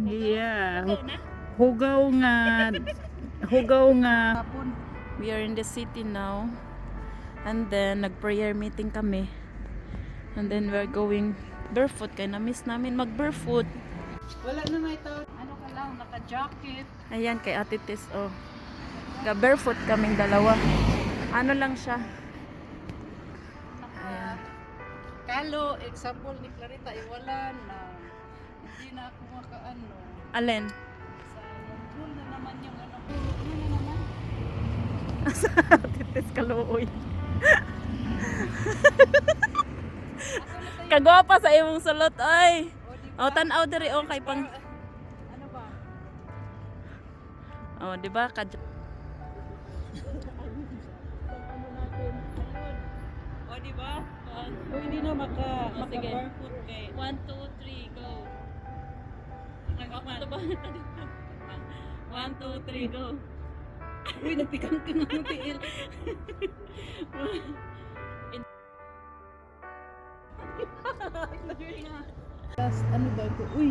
Yeah. Hugaw nga. Hugaw nga. We are in the city now. And then nag-prayer meeting kami. And then we're going barefoot. Kaya na-miss namin mag-barefoot. Wala na may tao. Ano ka lang, naka-jacket. Ayan kay Ate Tess. Oh. Barefoot kaming dalawa. Ano lang siya. Ayan. Kalo, example ni Clarita, iwalan na hindi na ako makaano. Alin? Sa pool na naman yung ano. Ano na naman? Ate Tess kaluoy. Kagwapa sa imong sulot ay. Oh, tanaw diri oh kay pang Ano ba? oh, di ba? O, di ba? Hindi na maka-barefoot kay 1 2 3 go. 1 2 3 go. Uy, nagpikang ka ng tiil. Tapos ano ba ito? Uy,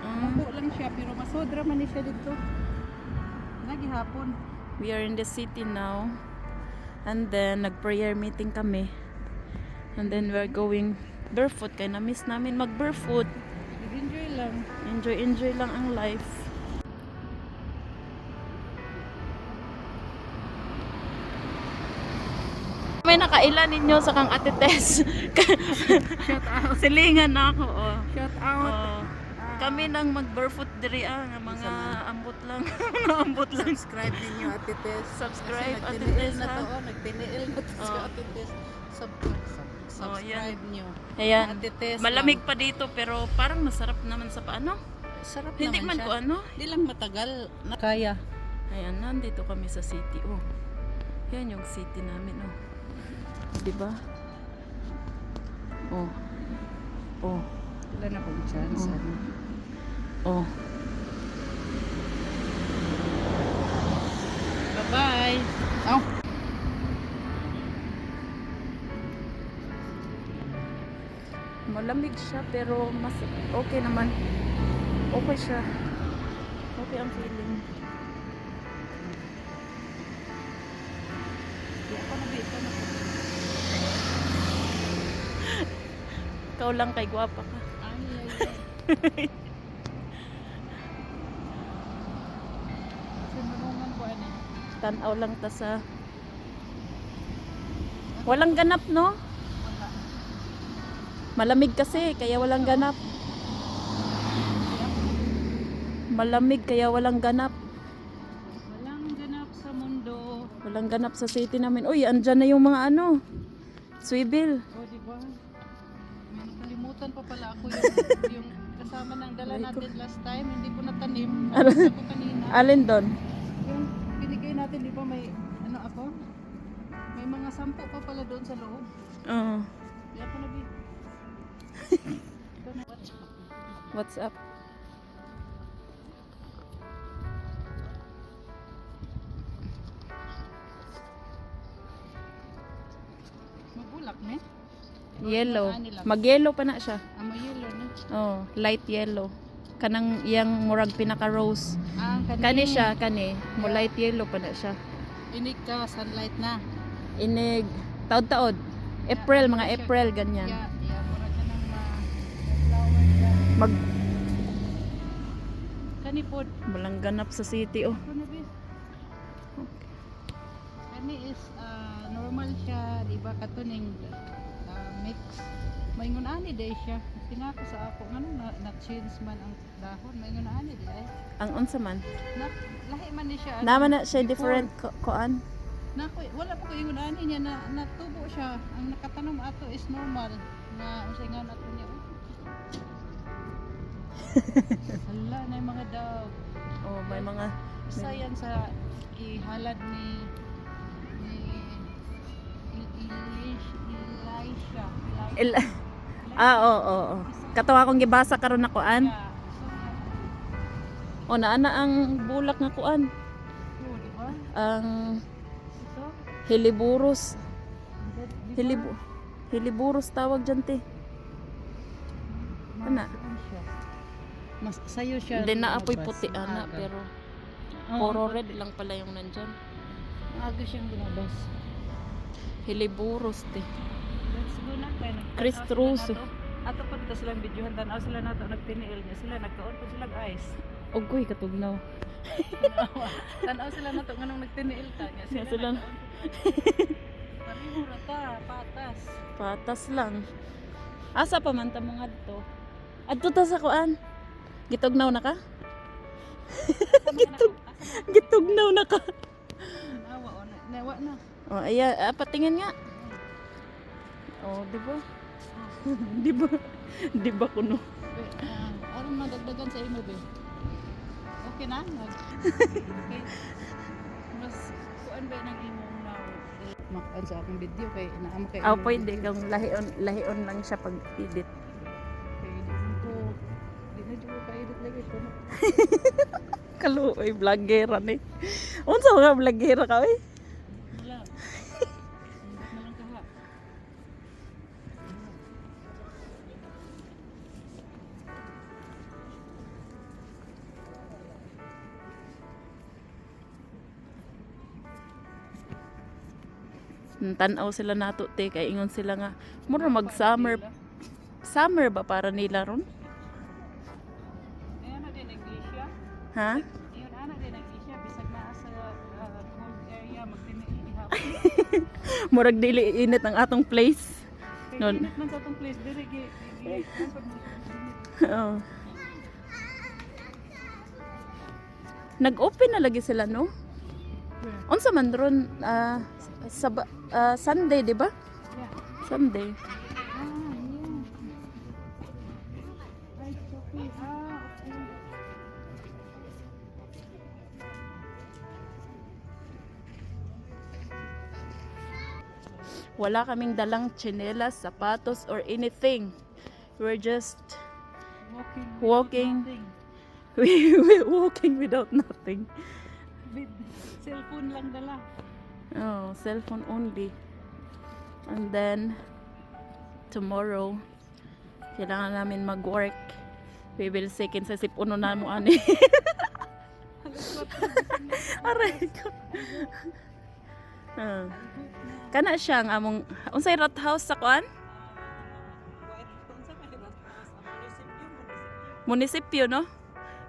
ako lang siya pero masodra man ni siya dito. Nagihapon. We are in the city now. And then nag-prayer meeting kami. And then we're going barefoot. Kaya na-miss namin mag-barefoot. Enjoy lang. Enjoy lang ang life. May nakailan ninyo sa kang Ate Tess. Shout out. Silingan na ako. Oh. Shout out. Oh. Kami nang mag-barefoot diri nga mga ambot lang. Ambot lang. Subscribe ninyo Ate Tess. Subscribe, Kasi Ate nagtiniil Tess, na ha? to. Nagtiniil na to si Oh. Ate Tess. Subscribe nyo. Ayan. Ate Tess. Malamig pa dito pero parang masarap naman sa paano. Sarap Hindi naman man siya. ko ano. Hindi lang matagal. Kaya. Ayan, nandito kami sa city. Oh. Yan yung city namin, oh. 'Di ba? Oh. Oh. Wala na akong chance. Oh. Bye-bye. Oh. Malamig siya pero mas okay naman. Okay siya. Okay ang feeling. Di ako nabito na. Ikaw lang kay gwapa ka. Ay. Sinulungan ko ano. Tanaw lang ta sa walang ganap, no? Wala. Malamig kasi kaya walang ganap. Malamig kaya walang ganap. Walang ganap sa mundo. Walang ganap sa city namin. Uy, andyan na yung mga ano. Swivel. O, di ba? May nakalimutan pa pala ako yung kasama ng dala natin last time. Hindi ko natanim. Ano ko kanina. Alin doon? Yung binigay natin, di ba may ano ako? May mga 10 pa pala doon sa loob. Oo. Di ako nabi. Ito na. What's up? Mabulak ne? Yellow. Mag-yellow pa na siya. Amo yellow ne? Oh, light yellow. Kanang iyang murag pinaka-rose. Kani siya, kani. Mo light yellow pa na siya. Inig ka, sunlight na. Inig, taod-taod. April, mga April, ganyan. Mura ka ng flower dyan. Mag, Kani po, walang ganap sa city, oh. ano ba? Kani is normal siya, di ba? Katuning mix. Maingon ani day siya. Tinako sa ako, ngano na-change man ang dahon. Maingon ani day. Ang unsa man. Lahi man ni siya. Naman na siya before. different koan. Wala pa ko ingon ani niya na natubo siya. Ang nakatanom ato is normal. Na unsay nga nato niya. Hala na yung mga dog. Oh, may mga Isa yan sa ihalad ni Elisha. Il oo. Katawa kong gibasa karon na kuan. O naana ang bulak nga kuan. Oh, di ba? Ang Ito. Heliburus. Di ba? Heliburus tawag dyan te. Ana. Saan siya? Mas sayo siya. Hindi na apoy lumabas. puti ana, Maaga. pero Oo, puro puti. red lang pala yung nandyan. Maaga siyang lumabas. Hiliburos te. Let's go na kay Cristrus. Ato pa dito silang videohan tanaw sila nato nagtiniil niya sila nagkaon po sila guys. Ugoy katugnaw. Tanaw sila nato nganong nagtiniil ta niya Nga sila. sila. Pareho ra ta patas. Patas lang. Asa pa man ta mga dito? Adto ta sa kuan. Gitugnaw na ka? Gitugnaw na ka. Nawa o nawa na. Oh, ayan, patingin nga. Oh, di ba? Di ba? Di ba kuno? Aron madagdagan sa imo be. Okay na? Okay. Mas kuan ba nang imong now? Makan sa akong video kay naamo kay. Ah, pwede kang lahion lang siya pag edit. Kay di na jud ka edit lagi ko. Kaluoy vlogera ni. Unsa nga vlogera ka oy? Wala. Na lang kaha. Tanaw sila nato te kay ingon sila nga mura mag summer ba para nila ron? Ayan na din iglesia. Ha? Ayun ana din iglesia bisag naa sa cold area magtiniil gihapon. Murag dili init ang atong place. Kay Nun. init man sa atong place diri gi Oo. Nag-open na lagi sila no? Unsa man ron Sunday, di ba? Yeah. Sunday. Yeah. Ay, okay. Okay. Wala kaming dalang tsinelas, sapatos, or anything. We're just Walking. Nothing. walking without nothing. With cellphone lang dala. Oh, cellphone only. And then, tomorrow, kailangan namin mag-work. We will see kinsa sipuno na mo ani. Aray ko. Kana siya ang among unsay rat house sa kuan? Munisipyo no?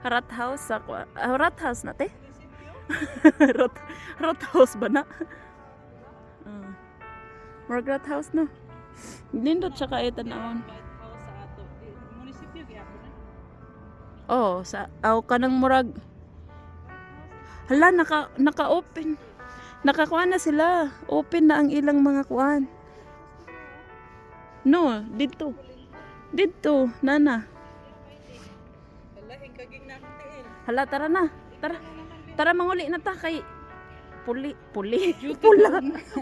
Rat house sa kuan. Rat house na te? rat house ba na? Murag rat house no? Nindot siya kaya tanawon. Munisipyo gyapon na. Oh, sa kanang murag. Hala naka-open. Nakakuan na sila. Open na ang ilang mga kuan. No, dito. Dito, nana. Hala, tara na. Tara. Tara manguli na ta kay puli. Pula.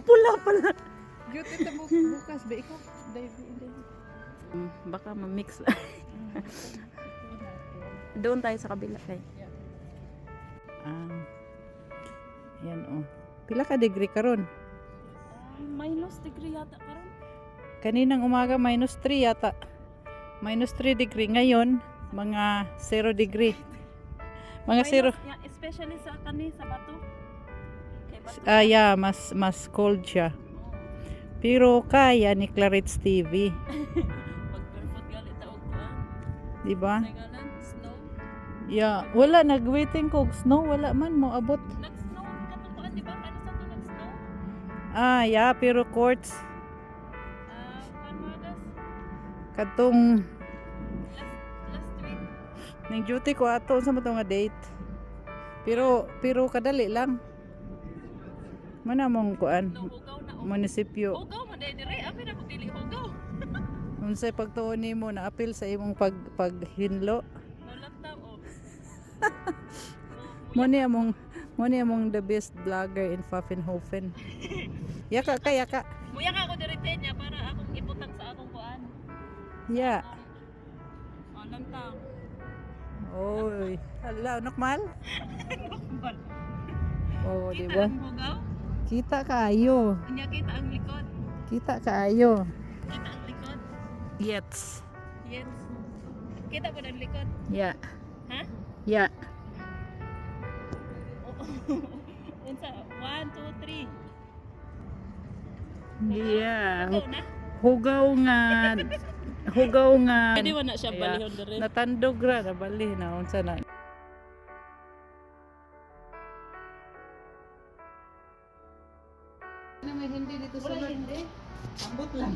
Pula pala. Duty ta bukas ba ikaw? Baka ma-mix. Doon tayo sa kabila kay. Yan oh. Pila ka degree karon? Minus degree yata karon. Kaninang umaga minus 3 yata. Minus 3 degree. Ngayon, mga 0 degree. Mga 0. Especially sa sa bato. Kay bato. Yeah, mas cold siya. Pero kaya ni Claret's TV. Pag barefoot gali ta og kuan. Di ba? Nagalan snow. Yeah, wala nag-waiting kog snow, wala man mo abot. Nag-snow katukuan di ba? Kano sa to nag-snow? Yeah, pero courts Ano das? kadtong Last week. ning duty ko ato sa mo to nga date. Pero kadali lang. Mana mong kuan No, hugaw na. munisipyo. Hugaw man dire. Abi na pagdili hugaw. Unsay pagtuon nimo na apil sa imong paghinlo. Mulat ta o. Mo ni among the best vlogger in Pfaffenhofen. Yaka. Muya ka ako dire niya para akong ibutang sa akong kuan. Yeah. Lantang. Oy, hala, nokmal? Oh, di Kita ba? ang hugaw. Kita kaayo. Inya kita ang likod. Kita kaayo. Kita ang likod. Yes. Yes. Kita po ang likod. Yeah. Ha? Ya. Unsa? 1, 2, 3. Yeah. Ikaw na? Hugaw nga. Hugaw nga. Pwede mo na siya Yeah. balihon dere. Natandog ra na bali na unsa na. May hindi dito sa hindi. Ambot lang.